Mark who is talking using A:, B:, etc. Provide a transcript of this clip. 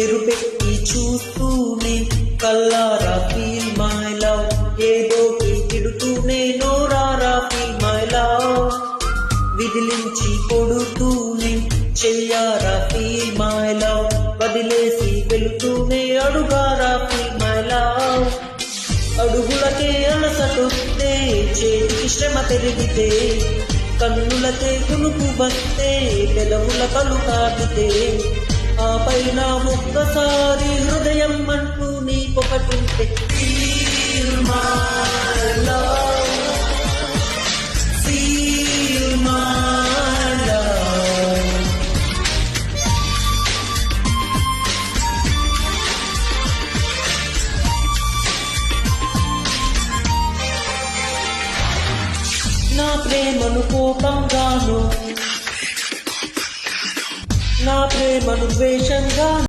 A: ఎరుపెట్టి చూస్తూనే కల్లారా feel my love, ఏదో తిడుతూనే నోరారా ఫీల్ మై లవ్, విదిలించి కొడుతూనే చెయ్యారా ఫీల్ మై లవ్, వదిలేసి వెళుతూనే అడుగారా ఫీల్ మై లవ్, అడుగులకే అలసటొస్తే చేతికి శ్రమ పెరిగితే, కన్నులకే కునుకు వస్తే పెదవుల కలు తాకితే, ఆ పైన ఒక్కసారి హృదయం అంటూ నీకొకటుంటే feel my love, feel my love. నా ప్రేమను కోపంగాను, నా ప్రేమను ద్వేషంగా